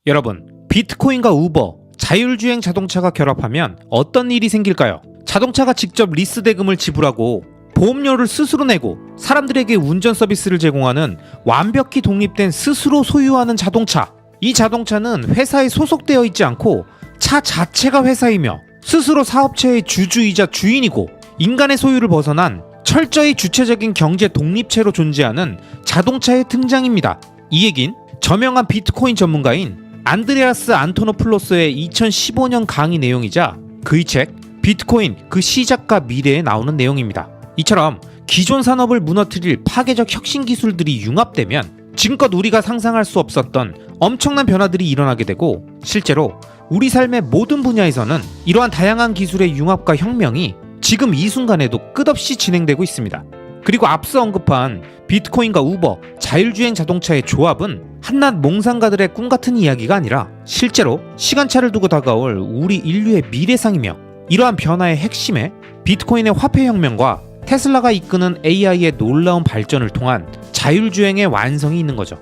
여러분, 비트코인과 우버, 자율주행 자동차가 결합하면 어떤 일이 생길까요? 자동차가 직접 리스 대금을 지불하고 보험료를 스스로 내고 사람들에게 운전 서비스를 제공하는 완벽히 독립된 스스로 소유하는 자동차. 이 자동차는 회사에 소속되어 있지 않고 차 자체가 회사이며 스스로 사업체의 주주이자 주인이고 인간의 소유를 벗어난 철저히 주체적인 경제 독립체로 존재하는 자동차의 등장입니다. 이 얘긴 저명한 비트코인 전문가인 안드레아스 안토노플로스의 2015년 강의 내용이자 그의 책 비트코인 그 시작과 미래에 나오는 내용입니다. 이처럼 기존 산업을 무너뜨릴 파괴적 혁신 기술들이 융합되면 지금껏 우리가 상상할 수 없었던 엄청난 변화들이 일어나게 되고 실제로 우리 삶의 모든 분야에서는 이러한 다양한 기술의 융합과 혁명이 지금 이 순간에도 끝없이 진행되고 있습니다. 그리고 앞서 언급한 비트코인과 우버, 자율주행 자동차의 조합은 한낱 몽상가들의 꿈같은 이야기가 아니라 실제로 시간차를 두고 다가올 우리 인류의 미래상이며 이러한 변화의 핵심에 비트코인의 화폐혁명과 테슬라가 이끄는 AI의 놀라운 발전을 통한 자율주행의 완성이 있는 거죠.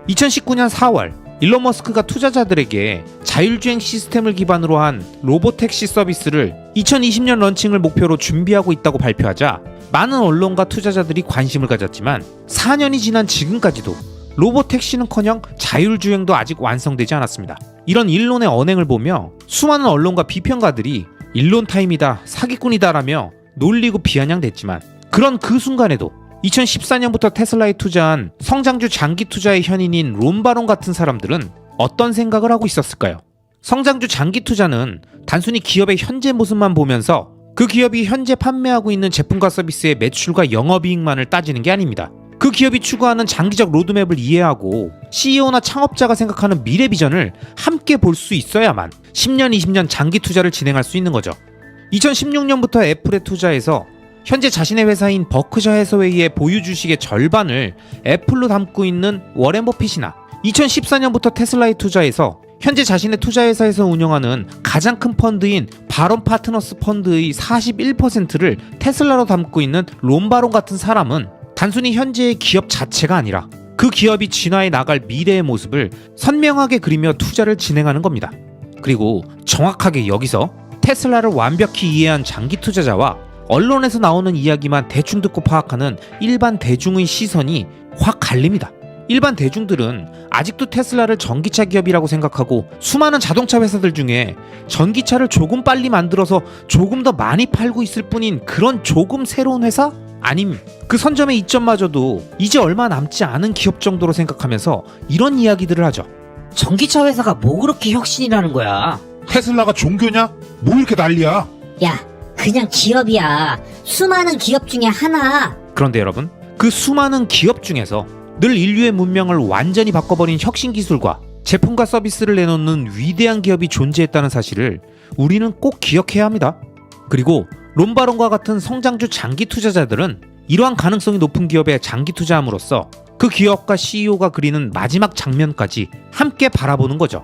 2019년 4월 일론 머스크가 투자자들에게 자율주행 시스템을 기반으로 한 로보택시 서비스를 2020년 런칭을 목표로 준비하고 있다고 발표하자 많은 언론과 투자자들이 관심을 가졌지만 4년이 지난 지금까지도 로보택시는커녕 자율주행도 아직 완성되지 않았습니다. 이런 일론의 언행을 보며 수많은 언론과 비평가들이 일론 타임이다, 사기꾼이다라며 놀리고 비아냥댔지만 그런 그 순간에도 2014년부터 테슬라에 투자한 성장주 장기 투자의 현인인 론바론 같은 사람들은 어떤 생각을 하고 있었을까요? 성장주 장기 투자는 단순히 기업의 현재 모습만 보면서 그 기업이 현재 판매하고 있는 제품과 서비스의 매출과 영업이익만을 따지는 게 아닙니다. 그 기업이 추구하는 장기적 로드맵을 이해하고 CEO나 창업자가 생각하는 미래 비전을 함께 볼 수 있어야만 10년, 20년 장기 투자를 진행할 수 있는 거죠. 2016년부터 애플에 투자해서 현재 자신의 회사인 버크셔 해서웨이의 보유 주식의 절반을 애플로 담고 있는 워렌 버핏이나 2014년부터 테슬라에 투자해서 현재 자신의 투자회사에서 운영하는 가장 큰 펀드인 바론 파트너스 펀드의 41%를 테슬라로 담고 있는 론바론 같은 사람은 단순히 현재의 기업 자체가 아니라 그 기업이 진화해 나갈 미래의 모습을 선명하게 그리며 투자를 진행하는 겁니다. 그리고 정확하게 여기서 테슬라를 완벽히 이해한 장기 투자자와 언론에서 나오는 이야기만 대충 듣고 파악하는 일반 대중의 시선이 확 갈립니다. 일반 대중들은 아직도 테슬라를 전기차 기업이라고 생각하고 수많은 자동차 회사들 중에 전기차를 조금 빨리 만들어서 조금 더 많이 팔고 있을 뿐인 그런 조금 새로운 회사? 아님 그 선점의 이점마저도 이제 얼마 남지 않은 기업 정도로 생각하면서 이런 이야기들을 하죠. 전기차 회사가 뭐 그렇게 혁신이라는 거야? 테슬라가 종교냐? 뭐 이렇게 난리야? 야, 그냥 기업이야. 수많은 기업 중에 하나. 그런데 여러분, 그 수많은 기업 중에서 늘 인류의 문명을 완전히 바꿔버린 혁신 기술과 제품과 서비스를 내놓는 위대한 기업이 존재했다는 사실을 우리는 꼭 기억해야 합니다. 그리고 론바론과 같은 성장주 장기 투자자들은 이러한 가능성이 높은 기업에 장기 투자함으로써 그 기업과 CEO가 그리는 마지막 장면까지 함께 바라보는 거죠.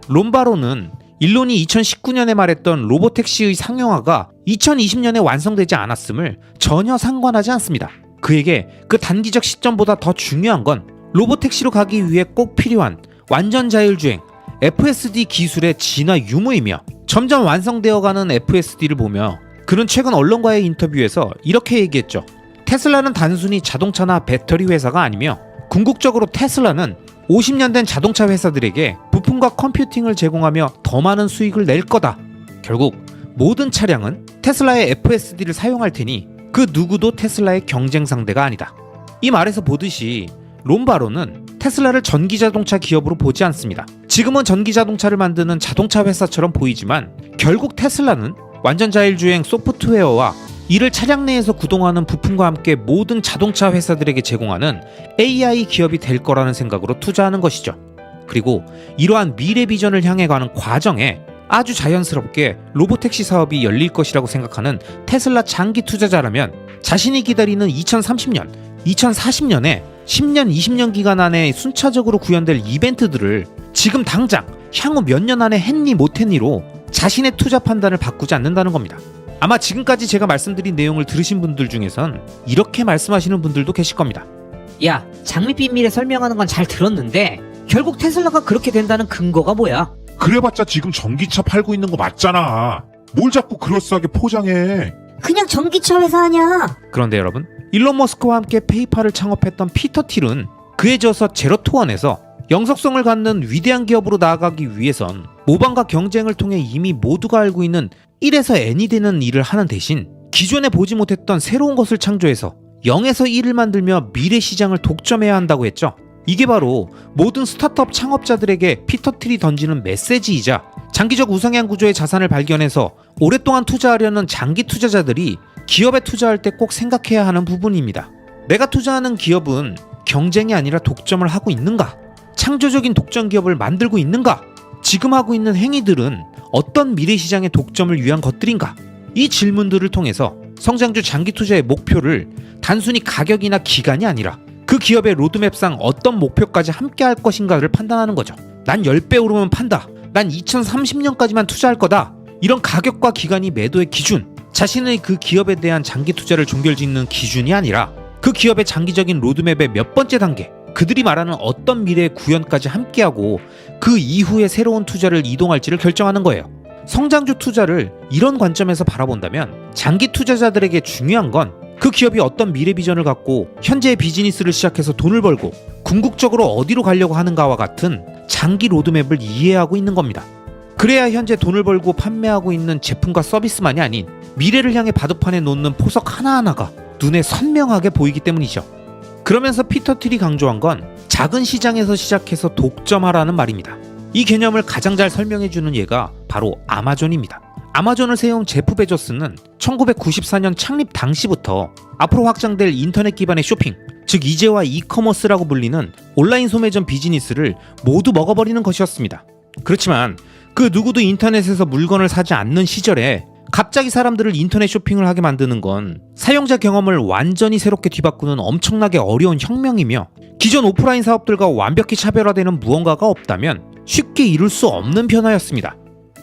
론바론은 일론이 2019년에 말했던 로보택시의 상용화가 2020년에 완성되지 않았음을 전혀 상관하지 않습니다. 그에게 그 단기적 시점보다 더 중요한 건 로보택시로 가기 위해 꼭 필요한 완전 자율주행 FSD 기술의 진화 유무이며 점점 완성되어가는 FSD를 보며 그는 최근 언론과의 인터뷰에서 이렇게 얘기했죠. 테슬라는 단순히 자동차나 배터리 회사가 아니며 궁극적으로 테슬라는 50년 된 자동차 회사들에게 부품과 컴퓨팅을 제공하며 더 많은 수익을 낼 거다. 결국 모든 차량은 테슬라의 FSD를 사용할 테니 그 누구도 테슬라의 경쟁 상대가 아니다. 이 말에서 보듯이 론바론은 테슬라를 전기자동차 기업으로 보지 않습니다. 지금은 전기자동차를 만드는 자동차 회사처럼 보이지만 결국 테슬라는 완전 자율주행 소프트웨어와 이를 차량 내에서 구동하는 부품과 함께 모든 자동차 회사들에게 제공하는 AI 기업이 될 거라는 생각으로 투자하는 것이죠. 그리고 이러한 미래 비전을 향해 가는 과정에 아주 자연스럽게 로보택시 사업이 열릴 것이라고 생각하는 테슬라 장기 투자자라면 자신이 기다리는 2030년, 2040년에 10년, 20년 기간 안에 순차적으로 구현될 이벤트들을 지금 당장 향후 몇 년 안에 했니 못했니로 자신의 투자 판단을 바꾸지 않는다는 겁니다. 아마 지금까지 제가 말씀드린 내용을 들으신 분들 중에선 이렇게 말씀하시는 분들도 계실 겁니다. 야, 장밋빛 미래 설명하는 건 잘 들었는데 결국 테슬라가 그렇게 된다는 근거가 뭐야? 그래봤자 지금 전기차 팔고 있는 거 맞잖아. 뭘 자꾸 그럴싸하게 포장해. 그냥 전기차 회사 아냐? 그런데 여러분, 일론 머스크와 함께 페이팔을 창업했던 피터 틸은 그에 저어서 제로투원에서 영속성을 갖는 위대한 기업으로 나아가기 위해선 모방과 경쟁을 통해 이미 모두가 알고 있는 1에서 n이 되는 일을 하는 대신 기존에 보지 못했던 새로운 것을 창조해서 0에서 1을 만들며 미래 시장을 독점해야 한다고 했죠. 이게 바로 모든 스타트업 창업자들에게 피터 틸이 던지는 메시지이자 장기적 우상향 구조의 자산을 발견해서 오랫동안 투자하려는 장기 투자자들이 기업에 투자할 때 꼭 생각해야 하는 부분입니다. 내가 투자하는 기업은 경쟁이 아니라 독점을 하고 있는가? 창조적인 독점 기업을 만들고 있는가? 지금 하고 있는 행위들은 어떤 미래 시장의 독점을 위한 것들인가? 이 질문들을 통해서 성장주 장기 투자의 목표를 단순히 가격이나 기간이 아니라 그 기업의 로드맵상 어떤 목표까지 함께 할 것인가를 판단하는 거죠. 난 10배 오르면 판다. 난 2030년까지만 투자할 거다. 이런 가격과 기간이 매도의 기준, 자신의 그 기업에 대한 장기 투자를 종결짓는 기준이 아니라 그 기업의 장기적인 로드맵의 몇 번째 단계, 그들이 말하는 어떤 미래의 구현까지 함께하고 그 이후에 새로운 투자를 이동할지를 결정하는 거예요. 성장주 투자를 이런 관점에서 바라본다면 장기 투자자들에게 중요한 건 그 기업이 어떤 미래 비전을 갖고 현재의 비즈니스를 시작해서 돈을 벌고 궁극적으로 어디로 가려고 하는가와 같은 장기 로드맵을 이해하고 있는 겁니다. 그래야 현재 돈을 벌고 판매하고 있는 제품과 서비스만이 아닌 미래를 향해 바둑판에 놓는 포석 하나하나가 눈에 선명하게 보이기 때문이죠. 그러면서 피터 틸이 강조한 건 작은 시장에서 시작해서 독점하라는 말입니다. 이 개념을 가장 잘 설명해주는 예가 바로 아마존입니다. 아마존을 세운 제프 베조스는 1994년 창립 당시부터 앞으로 확장될 인터넷 기반의 쇼핑, 즉 이제와 이커머스라고 불리는 온라인 소매점 비즈니스를 모두 먹어버리는 것이었습니다. 그렇지만 그 누구도 인터넷에서 물건을 사지 않는 시절에 갑자기 사람들을 인터넷 쇼핑을 하게 만드는 건 사용자 경험을 완전히 새롭게 뒤바꾸는 엄청나게 어려운 혁명이며 기존 오프라인 사업들과 완벽히 차별화되는 무언가가 없다면 쉽게 이룰 수 없는 변화였습니다.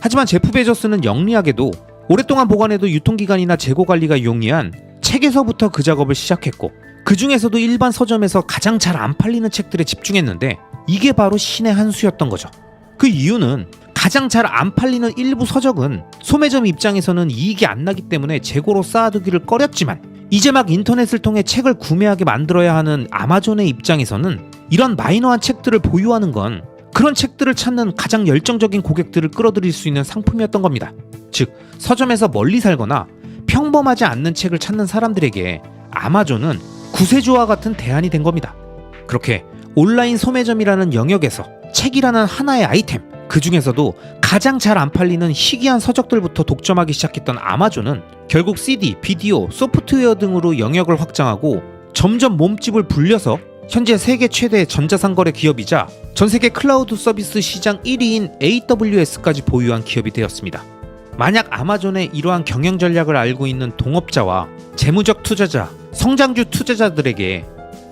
하지만 제프 베조스는 영리하게도 오랫동안 보관해도 유통기간이나 재고관리가 용이한 책에서부터 그 작업을 시작했고 그 중에서도 일반 서점에서 가장 잘 안 팔리는 책들에 집중했는데 이게 바로 신의 한 수였던 거죠. 그 이유는 가장 잘 안 팔리는 일부 서적은 소매점 입장에서는 이익이 안 나기 때문에 재고로 쌓아두기를 꺼렸지만 이제 막 인터넷을 통해 책을 구매하게 만들어야 하는 아마존의 입장에서는 이런 마이너한 책들을 보유하는 건 그런 책들을 찾는 가장 열정적인 고객들을 끌어들일 수 있는 상품이었던 겁니다. 즉, 서점에서 멀리 살거나 평범하지 않는 책을 찾는 사람들에게 아마존은 구세주와 같은 대안이 된 겁니다. 그렇게 온라인 소매점이라는 영역에서 책이라는 하나의 아이템, 그 중에서도 가장 잘 안 팔리는 희귀한 서적들부터 독점하기 시작했던 아마존은 결국 CD, 비디오, 소프트웨어 등으로 영역을 확장하고 점점 몸집을 불려서 현재 세계 최대 전자상거래 기업이자 전세계 클라우드 서비스 시장 1위인 AWS까지 보유한 기업이 되었습니다. 만약 아마존의 이러한 경영 전략을 알고 있는 동업자와 재무적 투자자, 성장주 투자자들에게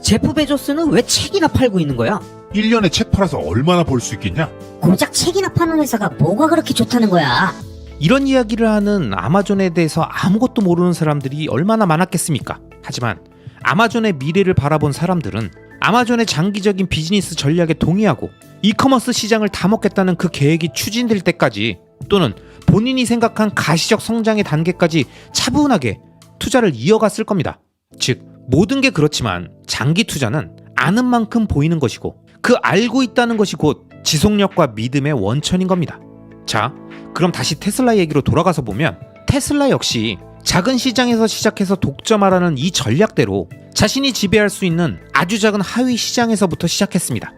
제프 베조스는 왜 책이나 팔고 있는 거야? 1년에 책 팔아서 얼마나 벌 수 있겠냐? 고작 책이나 파는 회사가 뭐가 그렇게 좋다는 거야? 이런 이야기를 하는 아마존에 대해서 아무것도 모르는 사람들이 얼마나 많았겠습니까? 하지만 아마존의 미래를 바라본 사람들은 아마존의 장기적인 비즈니스 전략에 동의하고 이커머스 시장을 다 먹겠다는 그 계획이 추진될 때까지 또는 본인이 생각한 가시적 성장의 단계까지 차분하게 투자를 이어갔을 겁니다. 즉, 모든 게 그렇지만 장기 투자는 아는 만큼 보이는 것이고 그 알고 있다는 것이 곧 지속력과 믿음의 원천인 겁니다. 자, 그럼 다시 테슬라 얘기로 돌아가서 보면 테슬라 역시 작은 시장에서 시작해서 독점하라는 이 전략대로 자신이 지배할 수 있는 아주 작은 하위 시장에서부터 시작했습니다.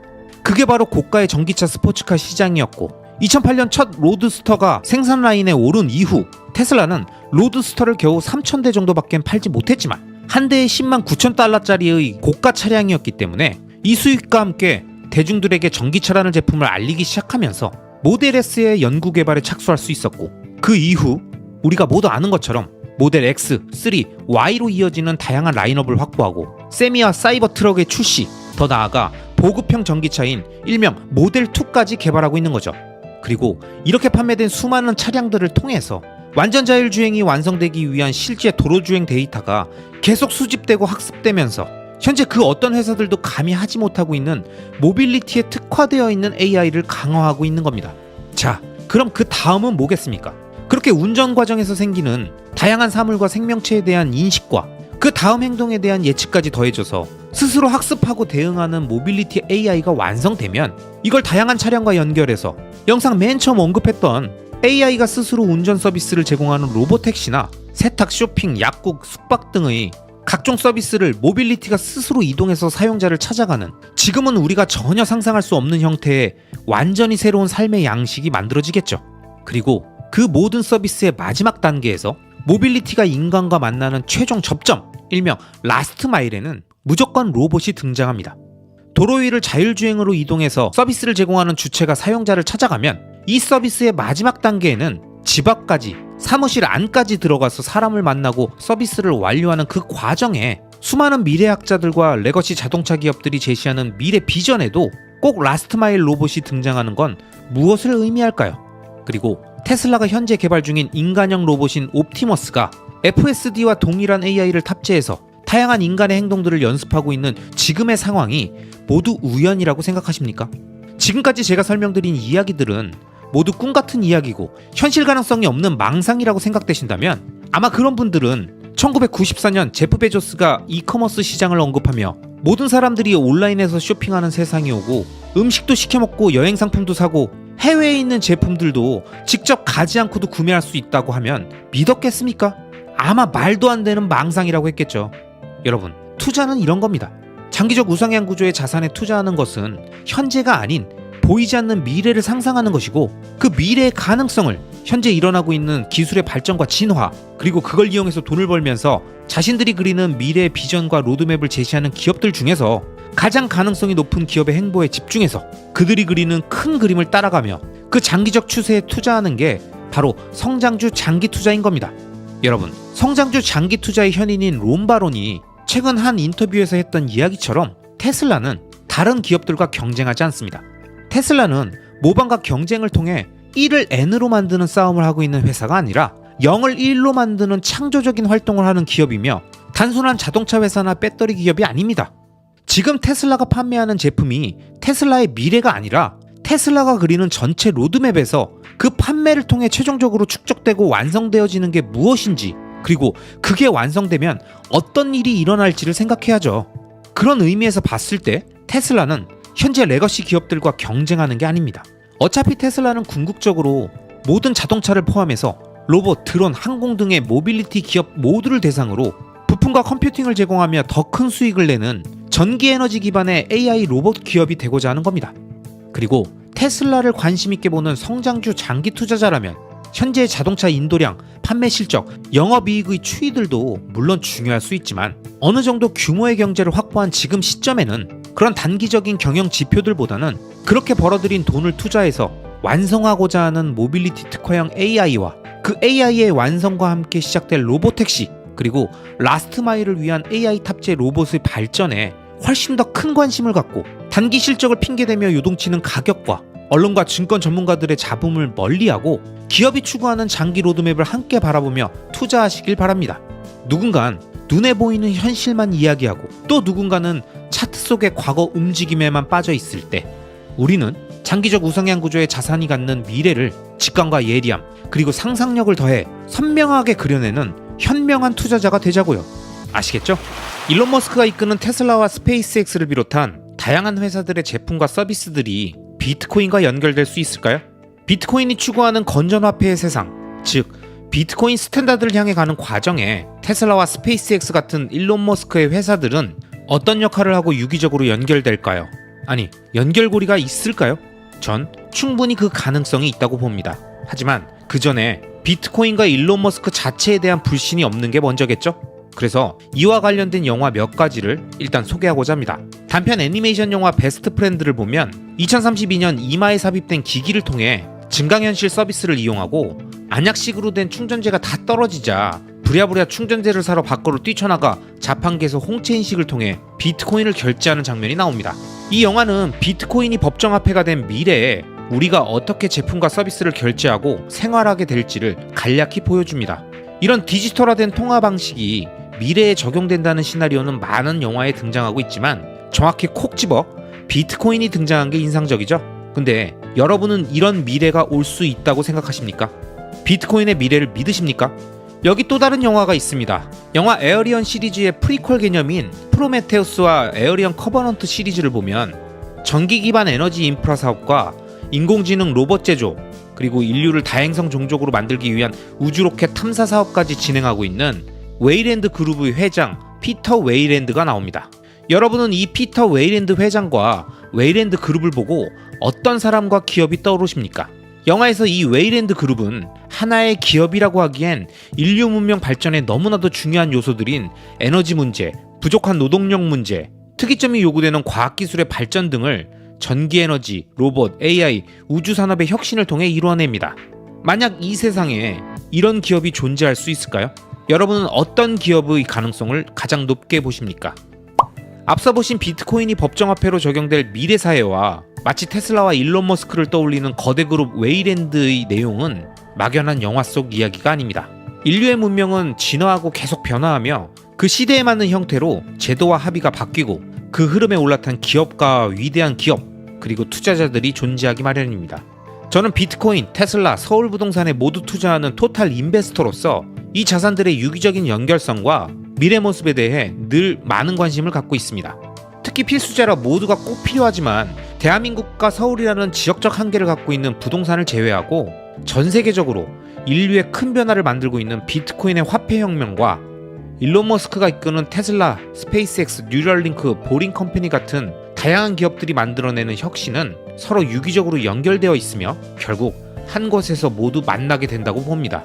그게 바로 고가의 전기차 스포츠카 시장이었고 2008년 첫 로드스터가 생산 라인에 오른 이후 테슬라는 로드스터를 겨우 3,000대 정도밖에 팔지 못했지만 한 대에 10만 9천 달러짜리의 고가 차량이었기 때문에 이 수익과 함께 대중들에게 전기차라는 제품을 알리기 시작하면서 모델 S의 연구 개발에 착수할 수 있었고 그 이후 우리가 모두 아는 것처럼 모델 X, 3, Y로 이어지는 다양한 라인업을 확보하고 세미와 사이버 트럭의 출시, 더 나아가 보급형 전기차인 일명 모델 2까지 개발하고 있는 거죠. 그리고 이렇게 판매된 수많은 차량들을 통해서 완전 자율주행이 완성되기 위한 실제 도로주행 데이터가 계속 수집되고 학습되면서 현재 그 어떤 회사들도 감히 하지 못하고 있는 모빌리티에 특화되어 있는 AI를 강화하고 있는 겁니다. 자, 그럼 그 다음은 뭐겠습니까? 그렇게 운전 과정에서 생기는 다양한 사물과 생명체에 대한 인식과 그 다음 행동에 대한 예측까지 더해져서 스스로 학습하고 대응하는 모빌리티 AI가 완성되면 이걸 다양한 차량과 연결해서 영상 맨 처음 언급했던 AI가 스스로 운전 서비스를 제공하는 로보택시나 세탁, 쇼핑, 약국, 숙박 등의 각종 서비스를 모빌리티가 스스로 이동해서 사용자를 찾아가는, 지금은 우리가 전혀 상상할 수 없는 형태의 완전히 새로운 삶의 양식이 만들어지겠죠. 그리고 그 모든 서비스의 마지막 단계에서 모빌리티가 인간과 만나는 최종 접점, 일명 라스트 마일에는 무조건 로봇이 등장합니다. 도로 위를 자율주행으로 이동해서 서비스를 제공하는 주체가 사용자를 찾아가면 이 서비스의 마지막 단계에는 집 앞까지, 사무실 안까지 들어가서 사람을 만나고 서비스를 완료하는 그 과정에 수많은 미래학자들과 레거시 자동차 기업들이 제시하는 미래 비전에도 꼭 라스트 마일 로봇이 등장하는 건 무엇을 의미할까요? 그리고 테슬라가 현재 개발 중인 인간형 로봇인 옵티머스가 FSD와 동일한 AI를 탑재해서 다양한 인간의 행동들을 연습하고 있는 지금의 상황이 모두 우연이라고 생각하십니까? 지금까지 제가 설명드린 이야기들은 모두 꿈같은 이야기고 현실 가능성이 없는 망상이라고 생각되신다면 아마 그런 분들은 1994년 제프 베조스가 이커머스 시장을 언급하며 모든 사람들이 온라인에서 쇼핑하는 세상이 오고 음식도 시켜먹고 여행 상품도 사고 해외에 있는 제품들도 직접 가지 않고도 구매할 수 있다고 하면 믿었겠습니까? 아마 말도 안 되는 망상이라고 했겠죠. 여러분, 투자는 이런 겁니다. 장기적 우상향 구조의 자산에 투자하는 것은 현재가 아닌 보이지 않는 미래를 상상하는 것이고, 그 미래의 가능성을 현재 일어나고 있는 기술의 발전과 진화, 그리고 그걸 이용해서 돈을 벌면서 자신들이 그리는 미래의 비전과 로드맵을 제시하는 기업들 중에서 가장 가능성이 높은 기업의 행보에 집중해서 그들이 그리는 큰 그림을 따라가며 그 장기적 추세에 투자하는 게 바로 성장주 장기 투자인 겁니다. 여러분, 성장주 장기 투자의 현인인 롬바론이 최근 한 인터뷰에서 했던 이야기처럼 테슬라는 다른 기업들과 경쟁하지 않습니다. 테슬라는 모방과 경쟁을 통해 1을 N으로 만드는 싸움을 하고 있는 회사가 아니라 0을 1로 만드는 창조적인 활동을 하는 기업이며 단순한 자동차 회사나 배터리 기업이 아닙니다. 지금 테슬라가 판매하는 제품이 테슬라의 미래가 아니라 테슬라가 그리는 전체 로드맵에서 그 판매를 통해 최종적으로 축적되고 완성되어지는 게 무엇인지, 그리고 그게 완성되면 어떤 일이 일어날지를 생각해야죠. 그런 의미에서 봤을 때 테슬라는 현재 레거시 기업들과 경쟁하는 게 아닙니다. 어차피 테슬라는 궁극적으로 모든 자동차를 포함해서 로봇, 드론, 항공 등의 모빌리티 기업 모두를 대상으로 부품과 컴퓨팅을 제공하며 더 큰 수익을 내는 전기에너지 기반의 AI 로봇 기업이 되고자 하는 겁니다. 그리고 테슬라를 관심있게 보는 성장주 장기 투자자라면 현재의 자동차 인도량, 판매 실적, 영업이익의 추이들도 물론 중요할 수 있지만 어느 정도 규모의 경제를 확보한 지금 시점에는 그런 단기적인 경영 지표들보다는 그렇게 벌어들인 돈을 투자해서 완성하고자 하는 모빌리티 특화형 AI와 그 AI의 완성과 함께 시작될 로보택시, 그리고 라스트 마일을 위한 AI 탑재 로봇의 발전에 훨씬 더 큰 관심을 갖고 단기 실적을 핑계대며 요동치는 가격과 언론과 증권 전문가들의 잡음을 멀리하고 기업이 추구하는 장기 로드맵을 함께 바라보며 투자하시길 바랍니다. 누군간 눈에 보이는 현실만 이야기하고 또 누군가는 차트 속의 과거 움직임에만 빠져 있을 때 우리는 장기적 우상향 구조의 자산이 갖는 미래를 직감과 예리함, 그리고 상상력을 더해 선명하게 그려내는 현명한 투자자가 되자고요. 아시겠죠? 일론 머스크가 이끄는 테슬라와 스페이스X를 비롯한 다양한 회사들의 제품과 서비스들이 비트코인과 연결될 수 있을까요? 비트코인이 추구하는 건전화폐의 세상, 즉 비트코인 스탠다드를 향해 가는 과정에 테슬라와 스페이스X 같은 일론 머스크의 회사들은 어떤 역할을 하고 유기적으로 연결될까요? 아니, 연결고리가 있을까요? 전 충분히 그 가능성이 있다고 봅니다. 하지만 그 전에 비트코인과 일론 머스크 자체에 대한 불신이 없는 게 먼저겠죠? 그래서 이와 관련된 영화 몇 가지를 일단 소개하고자 합니다. 단편 애니메이션 영화 베스트 프렌드를 보면 2032년 이마에 삽입된 기기를 통해 증강현실 서비스를 이용하고 안약식으로 된 충전재가 다 떨어지자 부랴부랴 충전재를 사러 밖으로 뛰쳐나가 자판기에서 홍채 인식을 통해 비트코인을 결제하는 장면이 나옵니다. 이 영화는 비트코인이 법정화폐가 된 미래에 우리가 어떻게 제품과 서비스를 결제하고 생활하게 될지를 간략히 보여줍니다. 이런 디지털화된 통화 방식이 미래에 적용된다는 시나리오는 많은 영화에 등장하고 있지만 정확히 콕 집어 비트코인이 등장한 게 인상적이죠. 근데 여러분은 이런 미래가 올 수 있다고 생각하십니까? 비트코인의 미래를 믿으십니까? 여기 또 다른 영화가 있습니다. 영화 에어리언 시리즈의 프리퀄 개념인 프로메테우스와 에어리언 커버넌트 시리즈를 보면 전기 기반 에너지 인프라 사업과 인공지능 로봇 제조, 그리고 인류를 다행성 종족으로 만들기 위한 우주 로켓 탐사 사업까지 진행하고 있는 웨이랜드 그룹의 회장 피터 웨이랜드가 나옵니다. 여러분은 이 피터 웨이랜드 회장과 웨이랜드 그룹을 보고 어떤 사람과 기업이 떠오르십니까? 영화에서 이 웨이랜드 그룹은 하나의 기업이라고 하기엔 인류 문명 발전에 너무나도 중요한 요소들인 에너지 문제, 부족한 노동력 문제, 특이점이 요구되는 과학기술의 발전 등을 전기에너지, 로봇, AI, 우주산업의 혁신을 통해 이루어냅니다. 만약 이 세상에 이런 기업이 존재할 수 있을까요? 여러분은 어떤 기업의 가능성을 가장 높게 보십니까? 앞서 보신 비트코인이 법정화폐로 적용될 미래사회와 마치 테슬라와 일론 머스크를 떠올리는 거대 그룹 웨이랜드의 내용은 막연한 영화 속 이야기가 아닙니다. 인류의 문명은 진화하고 계속 변화하며 그 시대에 맞는 형태로 제도와 합의가 바뀌고 그 흐름에 올라탄 기업가와 위대한 기업, 그리고 투자자들이 존재하기 마련입니다. 저는 비트코인, 테슬라, 서울부동산에 모두 투자하는 토탈 인베스터로서 이 자산들의 유기적인 연결성과 미래 모습에 대해 늘 많은 관심을 갖고 있습니다. 특히 필수자라 모두가 꼭 필요하지만 대한민국과 서울이라는 지역적 한계를 갖고 있는 부동산을 제외하고 전 세계적으로 인류의 큰 변화를 만들고 있는 비트코인의 화폐혁명과 일론 머스크가 이끄는 테슬라, 스페이스X, 뉴럴링크, 보링 컴퍼니 같은 다양한 기업들이 만들어내는 혁신은 서로 유기적으로 연결되어 있으며 결국 한 곳에서 모두 만나게 된다고 봅니다.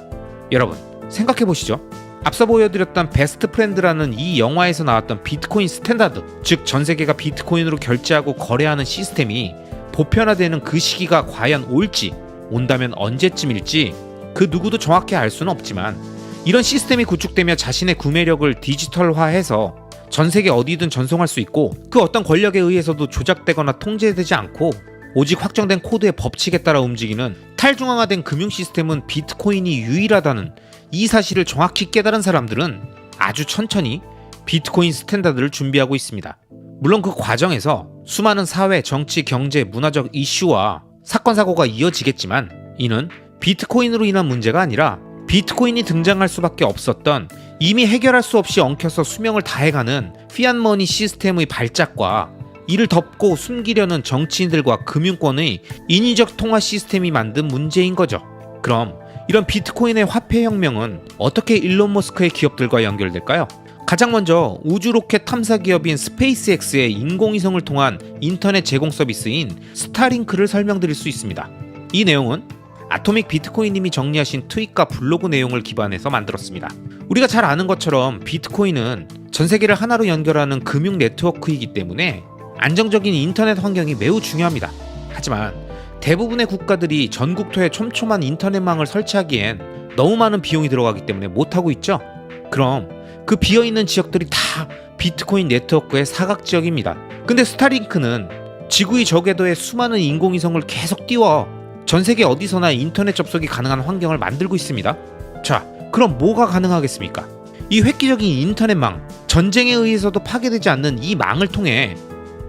여러분, 생각해 보시죠. 앞서 보여드렸던 베스트 프렌드라는 이 영화에서 나왔던 비트코인 스탠다드, 즉 전 세계가 비트코인으로 결제하고 거래하는 시스템이 보편화되는 그 시기가 과연 올지, 온다면 언제쯤일지 그 누구도 정확히 알 수는 없지만 이런 시스템이 구축되며 자신의 구매력을 디지털화해서 전 세계 어디든 전송할 수 있고 그 어떤 권력에 의해서도 조작되거나 통제되지 않고 오직 확정된 코드의 법칙에 따라 움직이는 탈중앙화된 금융 시스템은 비트코인이 유일하다는 이 사실을 정확히 깨달은 사람들은 아주 천천히 비트코인 스탠다드를 준비하고 있습니다. 물론 그 과정에서 수많은 사회, 정치, 경제, 문화적 이슈와 사건, 사고가 이어지겠지만 이는 비트코인으로 인한 문제가 아니라 비트코인이 등장할 수밖에 없었던 이미 해결할 수 없이 엉켜서 수명을 다해가는 피앗머니 시스템의 발작과 이를 덮고 숨기려는 정치인들과 금융권의 인위적 통화 시스템이 만든 문제인 거죠. 그럼 이런 비트코인의 화폐혁명은 어떻게 일론 머스크의 기업들과 연결될까요? 가장 먼저 우주 로켓 탐사 기업인 스페이스X의 인공위성을 통한 인터넷 제공 서비스인 스타링크를 설명드릴 수 있습니다. 이 내용은 아토믹 비트코인님이 정리하신 트윗과 블로그 내용을 기반해서 만들었습니다. 우리가 잘 아는 것처럼 비트코인은 전 세계를 하나로 연결하는 금융 네트워크이기 때문에 안정적인 인터넷 환경이 매우 중요합니다. 하지만 대부분의 국가들이 전국토에 촘촘한 인터넷망을 설치하기엔 너무 많은 비용이 들어가기 때문에 못하고 있죠. 그럼 그 비어있는 지역들이 다 비트코인 네트워크의 사각지역입니다. 근데 스타링크는 지구의 저궤도에 수많은 인공위성을 계속 띄워 전 세계 어디서나 인터넷 접속이 가능한 환경을 만들고 있습니다. 자, 그럼 뭐가 가능하겠습니까? 이 획기적인 인터넷망, 전쟁에 의해서도 파괴되지 않는 이 망을 통해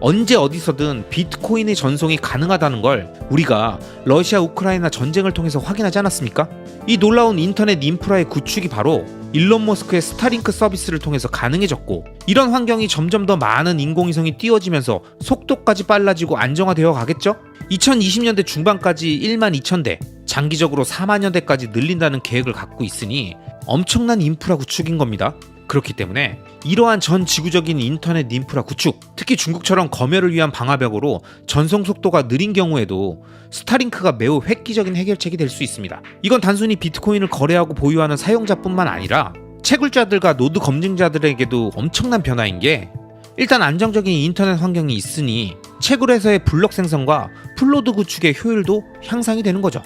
언제 어디서든 비트코인의 전송이 가능하다는 걸 우리가 러시아 우크라이나 전쟁을 통해서 확인하지 않았습니까? 이 놀라운 인터넷 인프라의 구축이 바로 일론 머스크의 스타링크 서비스를 통해서 가능해졌고, 이런 환경이 점점 더 많은 인공위성이 띄워지면서 속도까지 빨라지고 안정화되어 가겠죠? 2020년대 중반까지 1만 2천 대, 장기적으로 4만여 대까지 늘린다는 계획을 갖고 있으니 엄청난 인프라 구축인 겁니다. 그렇기 때문에 이러한 전 지구적인 인터넷 인프라 구축, 특히 중국처럼 검열을 위한 방화벽으로 전송 속도가 느린 경우에도 스타링크가 매우 획기적인 해결책이 될 수 있습니다. 이건 단순히 비트코인을 거래하고 보유하는 사용자뿐만 아니라 채굴자들과 노드 검증자들에게도 엄청난 변화인 게, 일단 안정적인 인터넷 환경이 있으니 채굴에서의 블록 생성과 플로드 구축의 효율도 향상이 되는 거죠.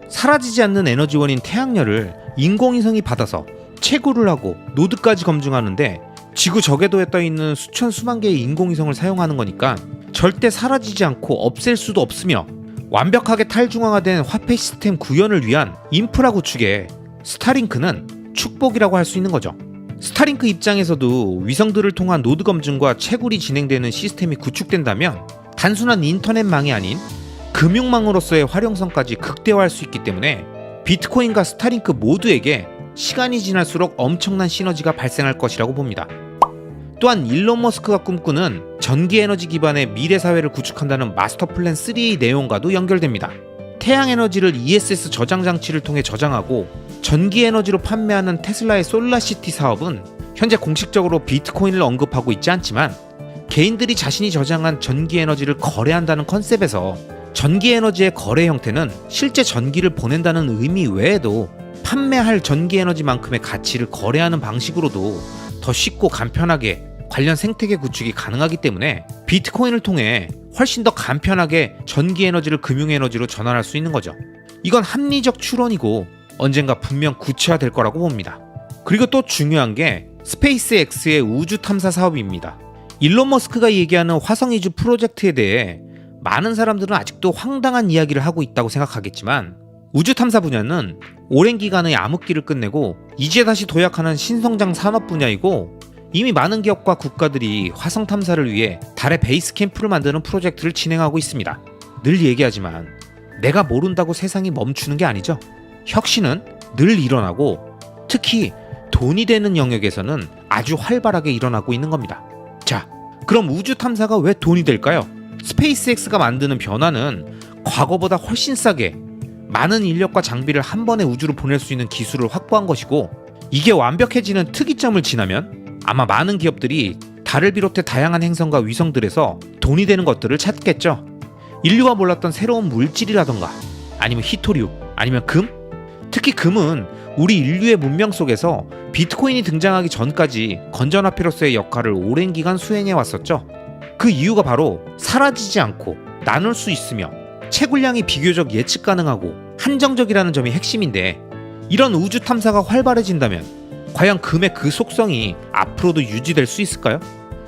사라지지 않는 에너지원인 태양열을 인공위성이 받아서 채굴을 하고 노드까지 검증하는데 지구 저궤도에 떠있는 수천 수만 개의 인공위성을 사용하는 거니까 절대 사라지지 않고 없앨 수도 없으며, 완벽하게 탈중앙화된 화폐 시스템 구현을 위한 인프라 구축에 스타링크는 축복이라고 할 수 있는 거죠. 스타링크 입장에서도 위성들을 통한 노드 검증과 채굴이 진행되는 시스템이 구축된다면 단순한 인터넷망이 아닌 금융망으로서의 활용성까지 극대화할 수 있기 때문에 비트코인과 스타링크 모두에게 시간이 지날수록 엄청난 시너지가 발생할 것이라고 봅니다. 또한 일론 머스크가 꿈꾸는 전기에너지 기반의 미래 사회를 구축한다는 마스터 플랜 3의 내용과도 연결됩니다. 태양에너지를 ESS 저장 장치를 통해 저장하고 전기에너지로 판매하는 테슬라의 솔라시티 사업은 현재 공식적으로 비트코인을 언급하고 있지 않지만 개인들이 자신이 저장한 전기에너지를 거래한다는 컨셉에서 전기에너지의 거래 형태는 실제 전기를 보낸다는 의미 외에도 판매할 전기에너지만큼의 가치를 거래하는 방식으로도 더 쉽고 간편하게 관련 생태계 구축이 가능하기 때문에 비트코인을 통해 훨씬 더 간편하게 전기에너지를 금융에너지로 전환할 수 있는 거죠. 이건 합리적 추론이고 언젠가 분명 구체화될 거라고 봅니다. 그리고 또 중요한 게 스페이스X의 우주 탐사 사업입니다. 일론 머스크가 얘기하는 화성 이주 프로젝트에 대해 많은 사람들은 아직도 황당한 이야기를 하고 있다고 생각하겠지만 우주 탐사 분야는 오랜 기간의 암흑기를 끝내고 이제 다시 도약하는 신성장 산업 분야이고 이미 많은 기업과 국가들이 화성 탐사를 위해 달의 베이스 캠프를 만드는 프로젝트를 진행하고 있습니다. 늘 얘기하지만 내가 모른다고 세상이 멈추는 게 아니죠. 혁신은 늘 일어나고 특히 돈이 되는 영역에서는 아주 활발하게 일어나고 있는 겁니다. 자, 그럼 우주 탐사가 왜 돈이 될까요? 스페이스X가 만드는 변화는 과거보다 훨씬 싸게 많은 인력과 장비를 한 번에 우주로 보낼 수 있는 기술을 확보한 것이고 이게 완벽해지는 특이점을 지나면 아마 많은 기업들이 달을 비롯해 다양한 행성과 위성들에서 돈이 되는 것들을 찾겠죠. 인류가 몰랐던 새로운 물질이라던가 아니면 히토리움 아니면 금? 특히 금은 우리 인류의 문명 속에서 비트코인이 등장하기 전까지 건전화폐로서의 역할을 오랜 기간 수행해 왔었죠. 그 이유가 바로 사라지지 않고 나눌 수 있으며 채굴량이 비교적 예측 가능하고 한정적이라는 점이 핵심인데 이런 우주 탐사가 활발해진다면 과연 금의 그 속성이 앞으로도 유지될 수 있을까요?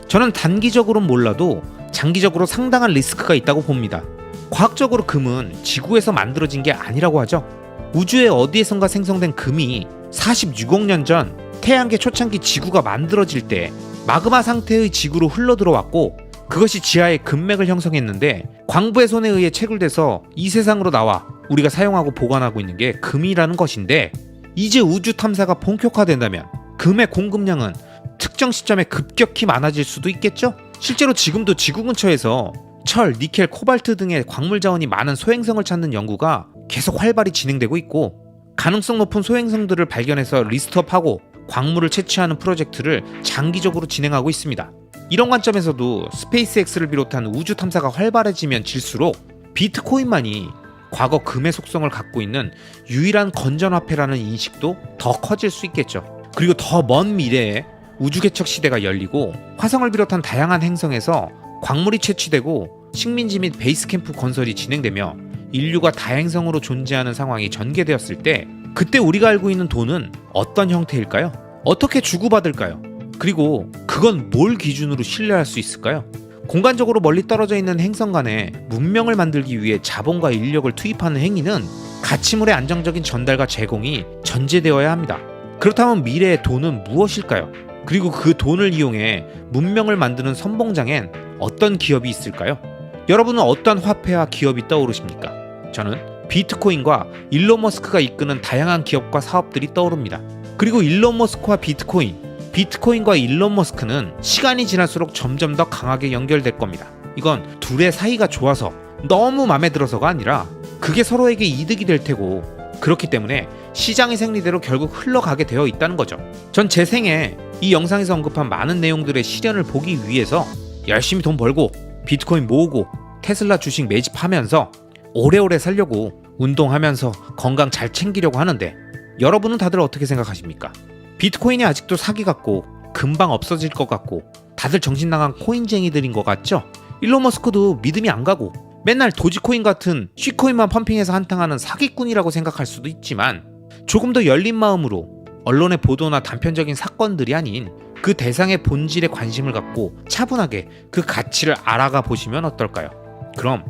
저는 단기적으로는 몰라도 장기적으로 상당한 리스크가 있다고 봅니다. 과학적으로 금은 지구에서 만들어진 게 아니라고 하죠. 우주의 어디에선가 생성된 금이 46억 년 전 태양계 초창기 지구가 만들어질 때 마그마 상태의 지구로 흘러들어왔고 그것이 지하에 금맥을 형성했는데 광부의 손에 의해 채굴돼서 이 세상으로 나와 우리가 사용하고 보관하고 있는 게 금이라는 것인데 이제 우주 탐사가 본격화된다면 금의 공급량은 특정 시점에 급격히 많아질 수도 있겠죠? 실제로 지금도 지구 근처에서 철, 니켈, 코발트 등의 광물 자원이 많은 소행성을 찾는 연구가 계속 활발히 진행되고 있고 가능성 높은 소행성들을 발견해서 리스트업하고 광물을 채취하는 프로젝트를 장기적으로 진행하고 있습니다. 이런 관점에서도 스페이스X를 비롯한 우주 탐사가 활발해지면 질수록 비트코인만이 과거 금의 속성을 갖고 있는 유일한 건전화폐라는 인식도 더 커질 수 있겠죠. 그리고 더 먼 미래에 우주 개척 시대가 열리고 화성을 비롯한 다양한 행성에서 광물이 채취되고 식민지 및 베이스 캠프 건설이 진행되며 인류가 다행성으로 존재하는 상황이 전개되었을 때 그때 우리가 알고 있는 돈은 어떤 형태일까요? 어떻게 주고받을까요? 그리고 그건 뭘 기준으로 신뢰할 수 있을까요? 공간적으로 멀리 떨어져 있는 행성 간에 문명을 만들기 위해 자본과 인력을 투입하는 행위는 가치물의 안정적인 전달과 제공이 전제되어야 합니다. 그렇다면 미래의 돈은 무엇일까요? 그리고 그 돈을 이용해 문명을 만드는 선봉장엔 어떤 기업이 있을까요? 여러분은 어떤 화폐와 기업이 떠오르십니까? 저는 비트코인과 일론 머스크가 이끄는 다양한 기업과 사업들이 떠오릅니다. 그리고 일론 머스크와 비트코인과 일론 머스크는 시간이 지날수록 점점 더 강하게 연결될 겁니다. 이건 둘의 사이가 좋아서 너무 마음에 들어서가 아니라 그게 서로에게 이득이 될 테고 그렇기 때문에 시장의 생리대로 결국 흘러가게 되어 있다는 거죠. 전 제 생에 이 영상에서 언급한 많은 내용들의 실현을 보기 위해서 열심히 돈 벌고 비트코인 모으고 테슬라 주식 매집하면서 오래오래 살려고 운동하면서 건강 잘 챙기려고 하는데 여러분은 다들 어떻게 생각하십니까? 비트코인이 아직도 사기 같고 금방 없어질 것 같고 다들 정신 나간 코인쟁이들인 것 같죠? 일론 머스크도 믿음이 안 가고 맨날 도지코인 같은 쉬코인만 펌핑해서 한탕하는 사기꾼이라고 생각할 수도 있지만 조금 더 열린 마음으로 언론의 보도나 단편적인 사건들이 아닌 그 대상의 본질에 관심을 갖고 차분하게 그 가치를 알아가 보시면 어떨까요? 그럼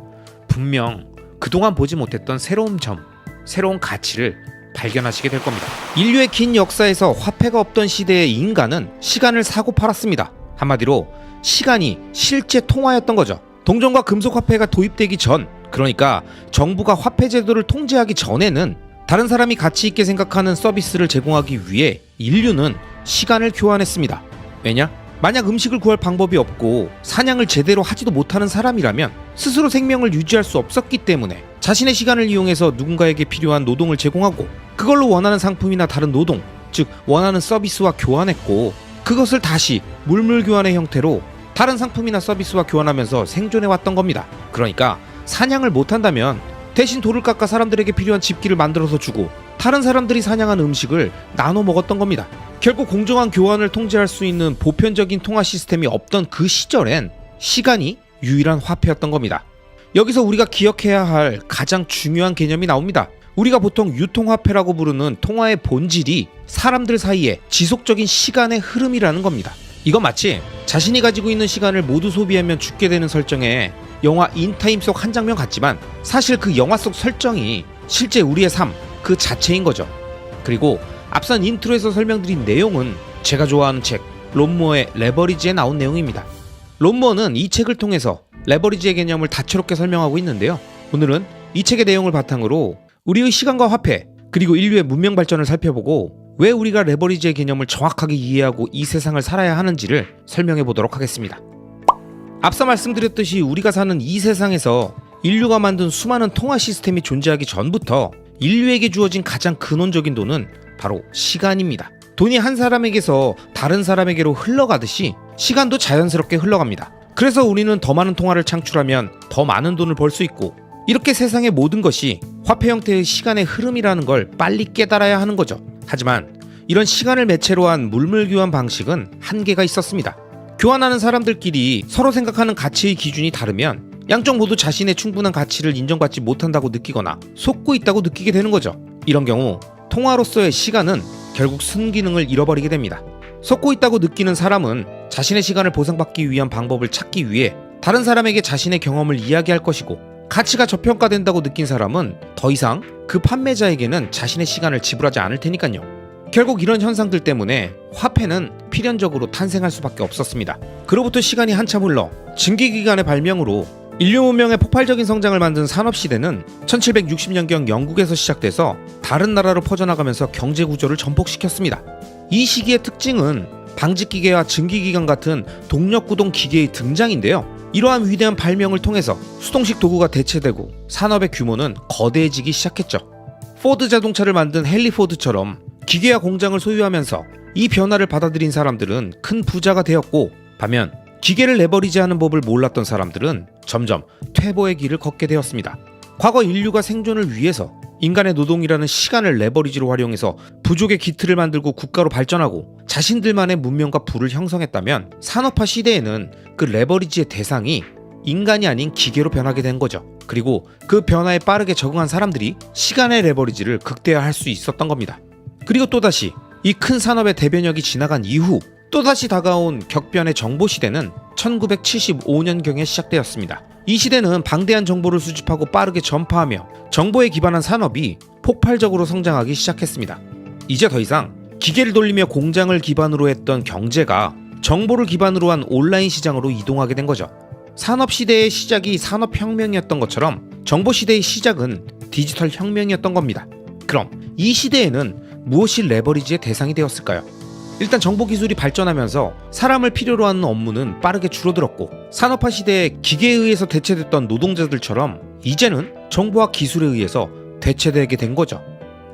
분명 그동안 보지 못했던 새로운 점, 새로운 가치를 발견하시게 될 겁니다. 인류의 긴 역사에서 화폐가 없던 시대의 인간은 시간을 사고 팔았습니다. 한마디로 시간이 실제 통화였던 거죠. 동전과 금속 화폐가 도입되기 전, 그러니까 정부가 화폐 제도를 통제하기 전에는 다른 사람이 가치 있게 생각하는 서비스를 제공하기 위해 인류는 시간을 교환했습니다. 왜냐? 만약 음식을 구할 방법이 없고 사냥을 제대로 하지도 못하는 사람이라면 스스로 생명을 유지할 수 없었기 때문에 자신의 시간을 이용해서 누군가에게 필요한 노동을 제공하고 그걸로 원하는 상품이나 다른 노동, 즉 원하는 서비스와 교환했고 그것을 다시 물물 교환의 형태로 다른 상품이나 서비스와 교환하면서 생존해 왔던 겁니다. 그러니까 사냥을 못한다면 대신 돌을 깎아 사람들에게 필요한 집기를 만들어서 주고 다른 사람들이 사냥한 음식을 나눠 먹었던 겁니다. 결국 공정한 교환을 통제할 수 있는 보편적인 통화 시스템이 없던 그 시절엔 시간이 유일한 화폐였던 겁니다. 여기서 우리가 기억해야 할 가장 중요한 개념이 나옵니다. 우리가 보통 유통화폐라고 부르는 통화의 본질이 사람들 사이에 지속적인 시간의 흐름이라는 겁니다. 이건 마치 자신이 가지고 있는 시간을 모두 소비하면 죽게 되는 설정의 영화 인타임 속 한 장면 같지만 사실 그 영화 속 설정이 실제 우리의 삶 그 자체인 거죠. 그리고 앞선 인트로에서 설명드린 내용은 제가 좋아하는 책 론 무어의 레버리지에 나온 내용입니다. 론 무어는 이 책을 통해서 레버리지의 개념을 다채롭게 설명하고 있는데요. 오늘은 이 책의 내용을 바탕으로 우리의 시간과 화폐 그리고 인류의 문명 발전을 살펴보고 왜 우리가 레버리지의 개념을 정확하게 이해하고 이 세상을 살아야 하는지를 설명해 보도록 하겠습니다. 앞서 말씀드렸듯이 우리가 사는 이 세상에서 인류가 만든 수많은 통화 시스템이 존재하기 전부터 인류에게 주어진 가장 근원적인 돈은 바로 시간입니다. 돈이 한 사람에게서 다른 사람에게로 흘러가듯이 시간도 자연스럽게 흘러갑니다. 그래서 우리는 더 많은 통화를 창출하면 더 많은 돈을 벌 수 있고 이렇게 세상의 모든 것이 화폐 형태의 시간의 흐름이라는 걸 빨리 깨달아야 하는 거죠. 하지만 이런 시간을 매체로 한 물물 교환 방식은 한계가 있었습니다. 교환하는 사람들끼리 서로 생각하는 가치의 기준이 다르면 양쪽 모두 자신의 충분한 가치를 인정받지 못한다고 느끼거나 속고 있다고 느끼게 되는 거죠. 이런 경우 통화로서의 시간은 결국 순기능을 잃어버리게 됩니다. 속고 있다고 느끼는 사람은 자신의 시간을 보상받기 위한 방법을 찾기 위해 다른 사람에게 자신의 경험을 이야기할 것이고 가치가 저평가된다고 느낀 사람은 더 이상 그 판매자에게는 자신의 시간을 지불하지 않을 테니까요. 결국 이런 현상들 때문에 화폐는 필연적으로 탄생할 수밖에 없었습니다. 그로부터 시간이 한참 흘러 증기기관의 발명으로 인류 문명의 폭발적인 성장을 만든 산업시대는 1760년경 영국에서 시작돼서 다른 나라로 퍼져나가면서 경제구조를 전복시켰습니다. 이 시기의 특징은 방직기계와 증기기관 같은 동력구동 기계의 등장인데요. 이러한 위대한 발명을 통해서 수동식 도구가 대체되고 산업의 규모는 거대해지기 시작했죠. 포드 자동차를 만든 헨리 포드처럼 기계와 공장을 소유하면서 이 변화를 받아들인 사람들은 큰 부자가 되었고 반면 기계를 레버리지하는 법을 몰랐던 사람들은 점점 퇴보의 길을 걷게 되었습니다. 과거 인류가 생존을 위해서 인간의 노동이라는 시간을 레버리지로 활용해서 부족의 기틀을 만들고 국가로 발전하고 자신들만의 문명과 부를 형성했다면 산업화 시대에는 그 레버리지의 대상이 인간이 아닌 기계로 변하게 된 거죠. 그리고 그 변화에 빠르게 적응한 사람들이 시간의 레버리지를 극대화할 수 있었던 겁니다. 그리고 또다시 이 큰 산업의 대변혁이 지나간 이후 또다시 다가온 격변의 정보시대는 1975년경에 시작되었습니다. 이 시대는 방대한 정보를 수집하고 빠르게 전파하며 정보에 기반한 산업이 폭발적으로 성장하기 시작했습니다. 이제 더 이상 기계를 돌리며 공장을 기반으로 했던 경제가 정보를 기반으로 한 온라인 시장으로 이동하게 된 거죠. 산업시대의 시작이 산업혁명이었던 것처럼 정보시대의 시작은 디지털 혁명이었던 겁니다. 그럼 이 시대에는 무엇이 레버리지의 대상이 되었을까요? 일단 정보기술이 발전하면서 사람을 필요로 하는 업무는 빠르게 줄어들었고 산업화 시대에 기계에 의해서 대체됐던 노동자들처럼 이제는 정보와 기술에 의해서 대체되게 된 거죠.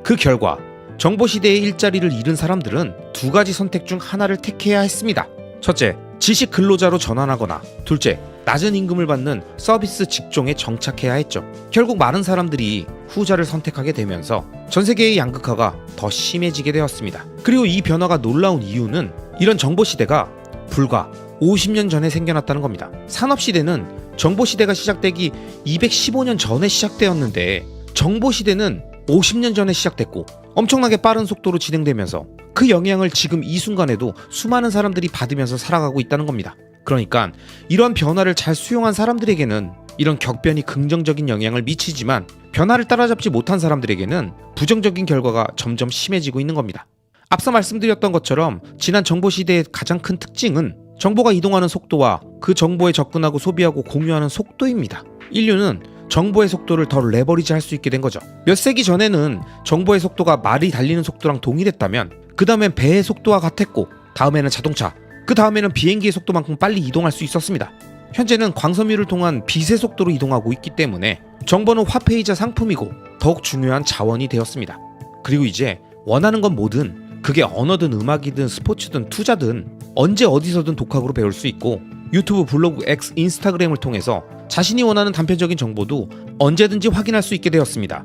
그 결과 정보시대의 일자리를 잃은 사람들은 두 가지 선택 중 하나를 택해야 했습니다. 첫째, 지식 근로자로 전환하거나 둘째, 낮은 임금을 받는 서비스 직종에 정착해야 했죠. 결국 많은 사람들이 후자를 선택하게 되면서 전 세계의 양극화가 더 심해지게 되었습니다. 그리고 이 변화가 놀라운 이유는 이런 정보시대가 불과 50년 전에 생겨났다는 겁니다. 산업시대는 정보시대가 시작되기 215년 전에 시작되었는데 정보시대는 50년 전에 시작됐고 엄청나게 빠른 속도로 진행되면서 그 영향을 지금 이 순간에도 수많은 사람들이 받으면서 살아가고 있다는 겁니다. 그러니까 이런 변화를 잘 수용한 사람들에게는 이런 격변이 긍정적인 영향을 미치지만 변화를 따라잡지 못한 사람들에게는 부정적인 결과가 점점 심해지고 있는 겁니다. 앞서 말씀드렸던 것처럼 지난 정보 시대의 가장 큰 특징은 정보가 이동하는 속도와 그 정보에 접근하고 소비하고 공유하는 속도입니다. 인류는 정보의 속도를 더 레버리지 할 수 있게 된 거죠. 몇 세기 전에는 정보의 속도가 말이 달리는 속도랑 동일했다면 그 다음엔 배의 속도와 같았고 다음에는 자동차, 그 다음에는 비행기의 속도만큼 빨리 이동할 수 있었습니다. 현재는 광섬유를 통한 빛의 속도로 이동하고 있기 때문에 정보는 화폐이자 상품이고 더욱 중요한 자원이 되었습니다. 그리고 이제 원하는 건 뭐든 그게 언어든 음악이든 스포츠든 투자든 언제 어디서든 독학으로 배울 수 있고 유튜브, 블로그, X, 인스타그램을 통해서 자신이 원하는 단편적인 정보도 언제든지 확인할 수 있게 되었습니다.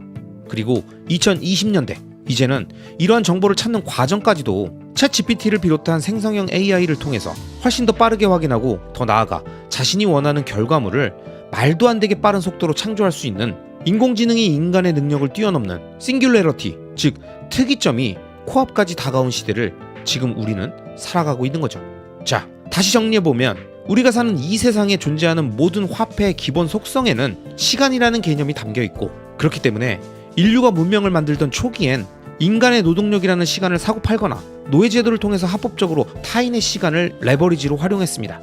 그리고 2020년대 이제는 이러한 정보를 찾는 과정까지도 챗 GPT를 비롯한 생성형 AI를 통해서 훨씬 더 빠르게 확인하고 더 나아가 자신이 원하는 결과물을 말도 안 되게 빠른 속도로 창조할 수 있는 인공지능이 인간의 능력을 뛰어넘는 싱귤레러티, 즉 특이점이 코앞까지 다가온 시대를 지금 우리는 살아가고 있는 거죠. 자, 다시 정리해보면 우리가 사는 이 세상에 존재하는 모든 화폐의 기본 속성에는 시간이라는 개념이 담겨 있고 그렇기 때문에 인류가 문명을 만들던 초기엔 인간의 노동력이라는 시간을 사고 팔거나 노예제도를 통해서 합법적으로 타인의 시간을 레버리지로 활용했습니다.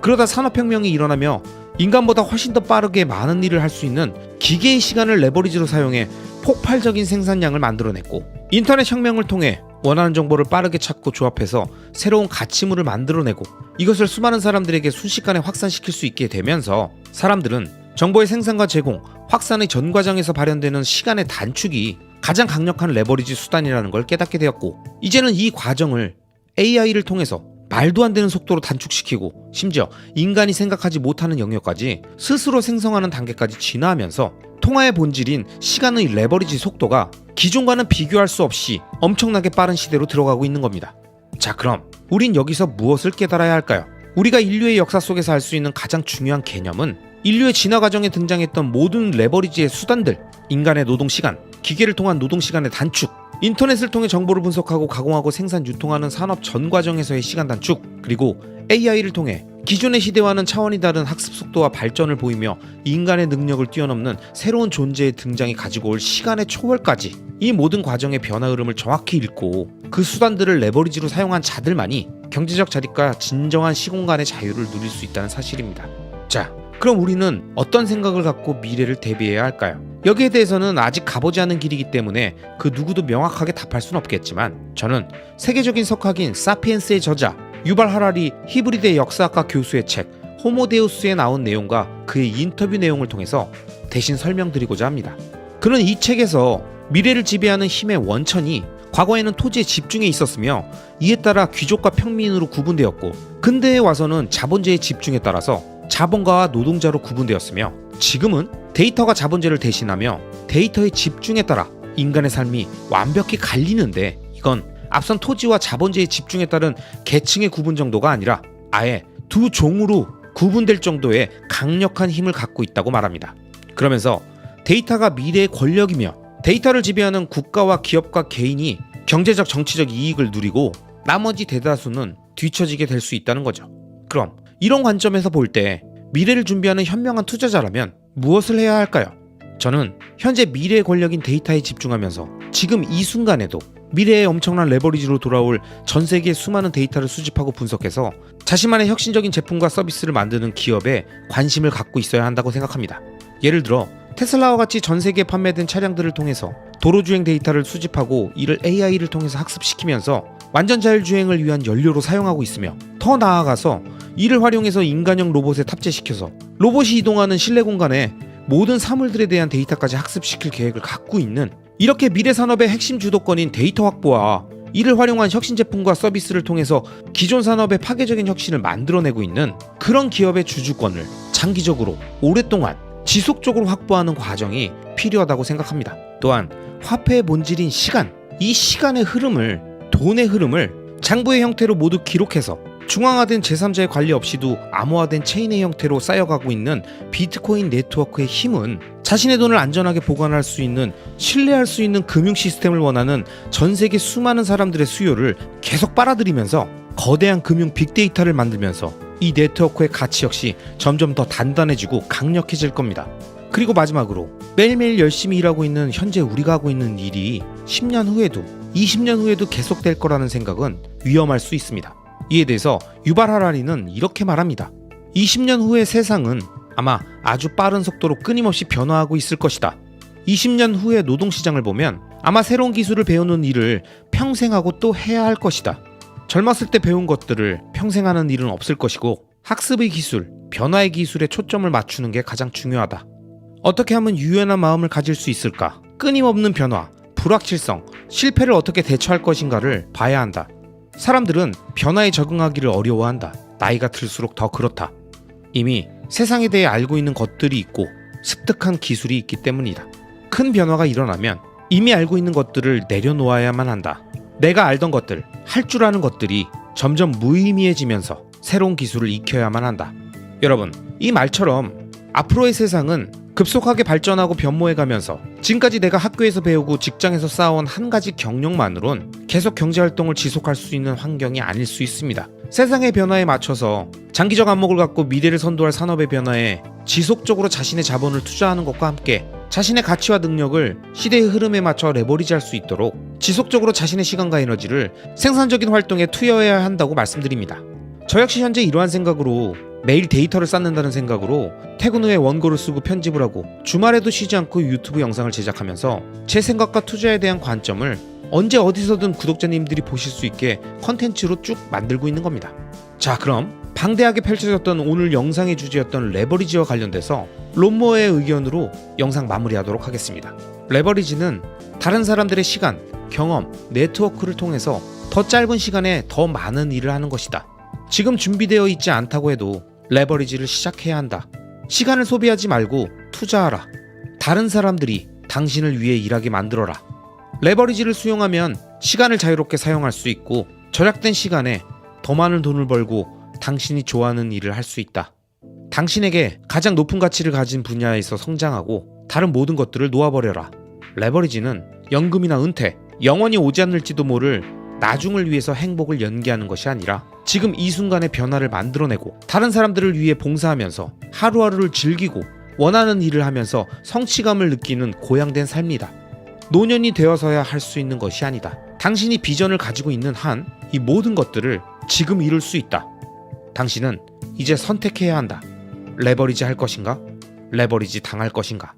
그러다 산업혁명이 일어나며 인간보다 훨씬 더 빠르게 많은 일을 할 수 있는 기계의 시간을 레버리지로 사용해 폭발적인 생산량을 만들어냈고 인터넷 혁명을 통해 원하는 정보를 빠르게 찾고 조합해서 새로운 가치물을 만들어내고 이것을 수많은 사람들에게 순식간에 확산시킬 수 있게 되면서 사람들은 정보의 생산과 제공, 확산의 전 과정에서 발현되는 시간의 단축이 가장 강력한 레버리지 수단이라는 걸 깨닫게 되었고 이제는 이 과정을 AI를 통해서 말도 안 되는 속도로 단축시키고 심지어 인간이 생각하지 못하는 영역까지 스스로 생성하는 단계까지 진화하면서 통화의 본질인 시간의 레버리지 속도가 기존과는 비교할 수 없이 엄청나게 빠른 시대로 들어가고 있는 겁니다. 자, 그럼 우린 여기서 무엇을 깨달아야 할까요? 우리가 인류의 역사 속에서 알 수 있는 가장 중요한 개념은 인류의 진화 과정에 등장했던 모든 레버리지의 수단들, 인간의 노동시간, 기계를 통한 노동시간의 단축, 인터넷을 통해 정보를 분석하고 가공하고 생산, 유통하는 산업 전 과정에서의 시간 단축, 그리고 AI를 통해 기존의 시대와는 차원이 다른 학습 속도와 발전을 보이며 인간의 능력을 뛰어넘는 새로운 존재의 등장이 가지고 올 시간의 초월까지 이 모든 과정의 변화 흐름을 정확히 읽고 그 수단들을 레버리지로 사용한 자들만이 경제적 자립과 진정한 시공간의 자유를 누릴 수 있다는 사실입니다. 자, 그럼 우리는 어떤 생각을 갖고 미래를 대비해야 할까요? 여기에 대해서는 아직 가보지 않은 길이기 때문에 그 누구도 명확하게 답할 수는 없겠지만 저는 세계적인 석학인 사피엔스의 저자 유발 하라리 히브리대 역사학과 교수의 책 호모데우스에 나온 내용과 그의 인터뷰 내용을 통해서 대신 설명드리고자 합니다. 그는 이 책에서 미래를 지배하는 힘의 원천이 과거에는 토지에 집중해 있었으며 이에 따라 귀족과 평민으로 구분되었고 근대에 와서는 자본제의 집중에 따라서 자본가와 노동자로 구분되었으며 지금은 데이터가 자본제를 대신하며 데이터의 집중에 따라 인간의 삶이 완벽히 갈리는데 이건 앞선 토지와 자본제의 집중에 따른 계층의 구분 정도가 아니라 아예 두 종으로 구분될 정도의 강력한 힘을 갖고 있다고 말합니다. 그러면서 데이터가 미래의 권력이며 데이터를 지배하는 국가와 기업과 개인이 경제적 정치적 이익을 누리고 나머지 대다수는 뒤처지게 될 수 있다는 거죠. 그럼 이런 관점에서 볼 때 미래를 준비하는 현명한 투자자라면 무엇을 해야 할까요? 저는 현재 미래의 권력인 데이터에 집중하면서 지금 이 순간에도 미래의 엄청난 레버리지로 돌아올 전 세계의 수많은 데이터를 수집하고 분석해서 자신만의 혁신적인 제품과 서비스를 만드는 기업에 관심을 갖고 있어야 한다고 생각합니다. 예를 들어 테슬라와 같이 전 세계에 판매된 차량들을 통해서 도로주행 데이터를 수집하고 이를 AI를 통해서 학습시키면서 완전 자율주행을 위한 연료로 사용하고 있으며 더 나아가서 이를 활용해서 인간형 로봇에 탑재시켜서 로봇이 이동하는 실내 공간에 모든 사물들에 대한 데이터까지 학습시킬 계획을 갖고 있는 이렇게 미래 산업의 핵심 주도권인 데이터 확보와 이를 활용한 혁신 제품과 서비스를 통해서 기존 산업의 파괴적인 혁신을 만들어내고 있는 그런 기업의 주주권을 장기적으로 오랫동안 지속적으로 확보하는 과정이 필요하다고 생각합니다. 또한 화폐의 본질인 시간, 이 시간의 흐름을, 돈의 흐름을 장부의 형태로 모두 기록해서 중앙화된 제3자의 관리 없이도 암호화된 체인의 형태로 쌓여가고 있는 비트코인 네트워크의 힘은 자신의 돈을 안전하게 보관할 수 있는, 신뢰할 수 있는 금융 시스템을 원하는 전 세계 수많은 사람들의 수요를 계속 빨아들이면서 거대한 금융 빅데이터를 만들면서 이 네트워크의 가치 역시 점점 더 단단해지고 강력해질 겁니다. 그리고 마지막으로 매일매일 열심히 일하고 있는 현재 우리가 하고 있는 일이 10년 후에도 20년 후에도 계속될 거라는 생각은 위험할 수 있습니다. 이에 대해서 유발 하라리는 이렇게 말합니다. 20년 후의 세상은 아마 아주 빠른 속도로 끊임없이 변화하고 있을 것이다. 20년 후의 노동시장을 보면 아마 새로운 기술을 배우는 일을 평생 하고 또 해야 할 것이다. 젊었을 때 배운 것들을 평생 하는 일은 없을 것이고 학습의 기술, 변화의 기술에 초점을 맞추는 게 가장 중요하다. 어떻게 하면 유연한 마음을 가질 수 있을까? 끊임없는 변화, 불확실성, 실패를 어떻게 대처할 것인가를 봐야 한다. 사람들은 변화에 적응하기를 어려워한다. 나이가 들수록 더 그렇다. 이미 세상에 대해 알고 있는 것들이 있고 습득한 기술이 있기 때문이다. 큰 변화가 일어나면 이미 알고 있는 것들을 내려놓아야만 한다. 내가 알던 것들, 할 줄 아는 것들이 점점 무의미해지면서 새로운 기술을 익혀야만 한다. 여러분, 이 말처럼 앞으로의 세상은 급속하게 발전하고 변모해가면서 지금까지 내가 학교에서 배우고 직장에서 쌓아온 한 가지 경력만으론 계속 경제활동을 지속할 수 있는 환경이 아닐 수 있습니다. 세상의 변화에 맞춰서 장기적 안목을 갖고 미래를 선도할 산업의 변화에 지속적으로 자신의 자본을 투자하는 것과 함께 자신의 가치와 능력을 시대의 흐름에 맞춰 레버리지할 수 있도록 지속적으로 자신의 시간과 에너지를 생산적인 활동에 투여해야 한다고 말씀드립니다. 저 역시 현재 이러한 생각으로 매일 데이터를 쌓는다는 생각으로 퇴근 후에 원고를 쓰고 편집을 하고 주말에도 쉬지 않고 유튜브 영상을 제작하면서 제 생각과 투자에 대한 관점을 언제 어디서든 구독자님들이 보실 수 있게 컨텐츠로 쭉 만들고 있는 겁니다. 자, 그럼 방대하게 펼쳐졌던 오늘 영상의 주제였던 레버리지와 관련돼서 롬모어의 의견으로 영상 마무리하도록 하겠습니다. 레버리지는 다른 사람들의 시간, 경험, 네트워크를 통해서 더 짧은 시간에 더 많은 일을 하는 것이다. 지금 준비되어 있지 않다고 해도 레버리지를 시작해야 한다. 시간을 소비하지 말고 투자하라. 다른 사람들이 당신을 위해 일하게 만들어라. 레버리지를 수용하면 시간을 자유롭게 사용할 수 있고 절약된 시간에 더 많은 돈을 벌고 당신이 좋아하는 일을 할 수 있다. 당신에게 가장 높은 가치를 가진 분야에서 성장하고 다른 모든 것들을 놓아버려라. 레버리지는 연금이나 은퇴, 영원히 오지 않을지도 모를 나중을 위해서 행복을 연기하는 것이 아니라 지금 이 순간의 변화를 만들어내고 다른 사람들을 위해 봉사하면서 하루하루를 즐기고 원하는 일을 하면서 성취감을 느끼는 고양된 삶이다. 노년이 되어서야 할 수 있는 것이 아니다. 당신이 비전을 가지고 있는 한 이 모든 것들을 지금 이룰 수 있다. 당신은 이제 선택해야 한다. 레버리지 할 것인가? 레버리지 당할 것인가?